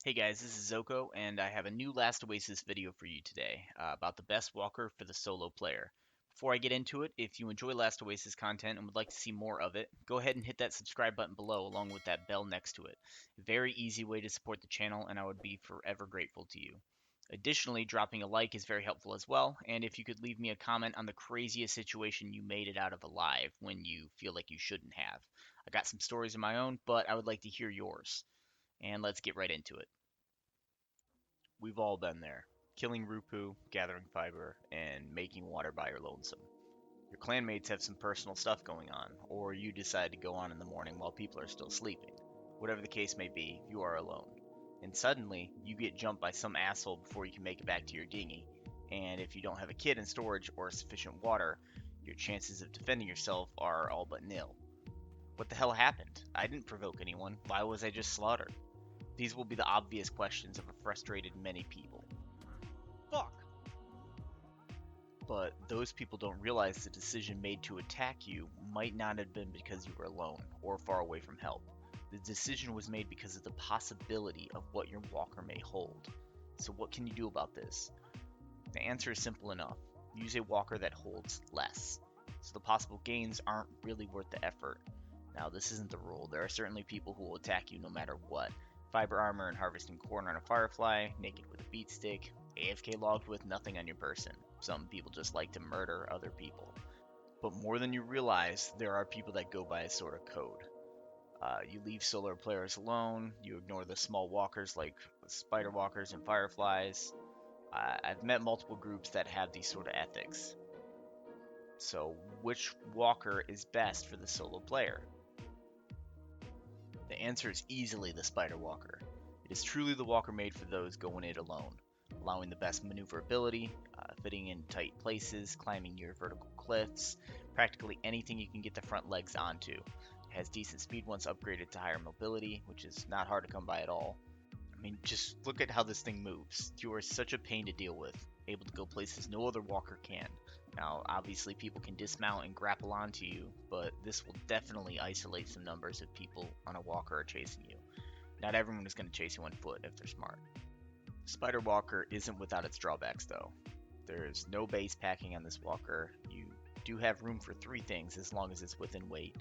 Hey guys, this is Zoko, and I have a new Last Oasis video for you today about the best walker for the solo player. Before I get into it, if you enjoy Last Oasis content and would like to see more of it, go ahead and hit that subscribe button below along with that bell next to it. Very easy way to support the channel, and I would be forever grateful to you. Additionally, dropping a like is very helpful as well, and if you could leave me a comment on the craziest situation you made it out of alive when you feel like you shouldn't have. I got some stories of my own, but I would like to hear yours. And let's get right into it. We've all been there. Killing Rupu, gathering fiber, and making water by your lonesome. Your clanmates have some personal stuff going on, or you decide to go on in the morning while people are still sleeping. Whatever the case may be, you are alone. And suddenly, you get jumped by some asshole before you can make it back to your dinghy. And if you don't have a kit in storage or sufficient water, your chances of defending yourself are all but nil. What the hell happened? I didn't provoke anyone. Why was I just slaughtered? These will be the obvious questions of a frustrated many people. Fuck! But those people don't realize the decision made to attack you might not have been because you were alone or far away from help. The decision was made because of the possibility of what your walker may hold. So what can you do about this? The answer is simple enough. Use a walker that holds less. So the possible gains aren't really worth the effort. Now, this isn't the rule. There are certainly people who will attack you no matter what. Fiber armor and harvesting corn on a firefly, naked with a beat stick, AFK logged with nothing on your person. Some people just like to murder other people. But more than you realize, there are people that go by a sort of code. You leave solar players alone, you ignore the small walkers like spider walkers and fireflies. I've met multiple groups that have these sort of ethics. So, which walker is best for the solo player? The answer is easily the Spider Walker. It is truly the walker made for those going it alone, allowing the best maneuverability, fitting in tight places, climbing near vertical cliffs, practically anything you can get the front legs onto. It has decent speed once upgraded to higher mobility, which is not hard to come by at all. I mean, just look at how this thing moves. You are such a pain to deal with, able to go places no other walker can. Now, obviously, people can dismount and grapple onto you, but this will definitely isolate some numbers if people on a walker are chasing you. Not everyone is going to chase you on foot if they're smart. Spider Walker isn't without its drawbacks, though. There's no base packing on this walker. You do have room for three things as long as it's within weight,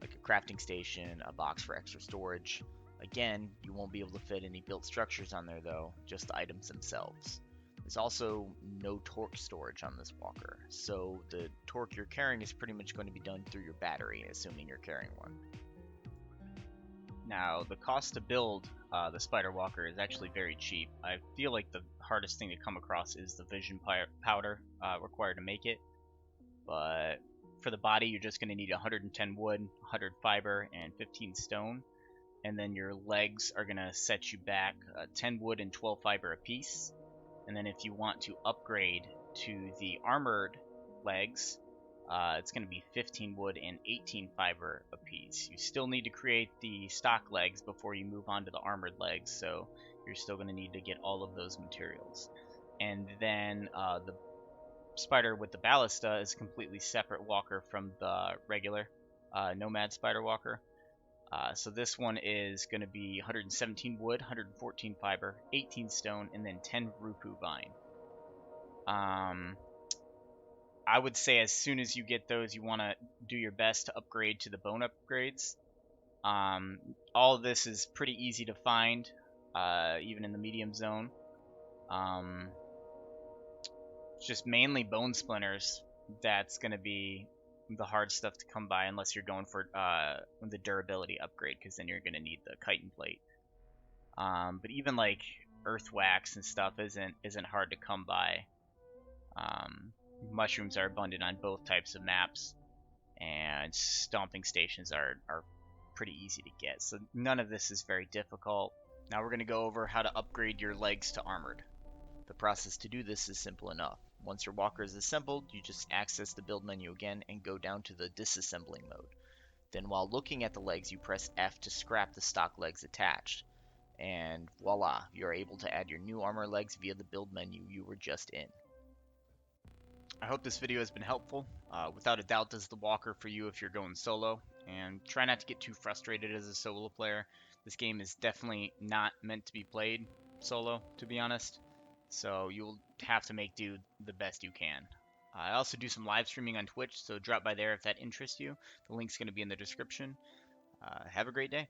like a crafting station, a box for extra storage. Again, you won't be able to fit any built structures on there, though, just the items themselves. There's also no torque storage on this walker, so the torque you're carrying is pretty much going to be done through your battery, assuming you're carrying one. Now, the cost to build the Spider Walker is actually very cheap. I feel like the hardest thing to come across is the vision powder required to make it, but for the body, you're just going to need 110 wood, 100 fiber, and 15 stone. And then your legs are going to set you back 10 wood and 12 fiber apiece. And then if you want to upgrade to the armored legs, it's going to be 15 wood and 18 fiber apiece. You still need to create the stock legs before you move on to the armored legs, so you're still going to need to get all of those materials. And then the spider with the ballista is a completely separate walker from the regular nomad spider walker. So this one is going to be 117 wood, 114 fiber, 18 stone, and then 10 rupu vine. I would say as soon as you get those, you want to do your best to upgrade to the bone upgrades. All of this is pretty easy to find, even in the medium zone. It's just mainly bone splinters that's going to be the hard stuff to come by unless you're going for the durability upgrade, because then you're going to need the chitin plate. But even like earth wax and stuff isn't hard to come by. Mushrooms are abundant on both types of maps, and stomping stations are pretty easy to get. So none of this is very difficult. Now we're going to go over how to upgrade your legs to armored. The process to do this is simple enough. Once your walker is assembled, you just access the build menu again and go down to the disassembling mode. Then while looking at the legs, you press F to scrap the stock legs attached. And voila, you're able to add your new armor legs via the build menu you were just in. I hope this video has been helpful. Without a doubt, this is the walker for you if you're going solo, and try not to get too frustrated as a solo player. This game is definitely not meant to be played solo, to be honest. So you'll have to make do the best you can. I also do some live streaming on Twitch, so drop by there if that interests you. The link's going to be in the description. Have a great day.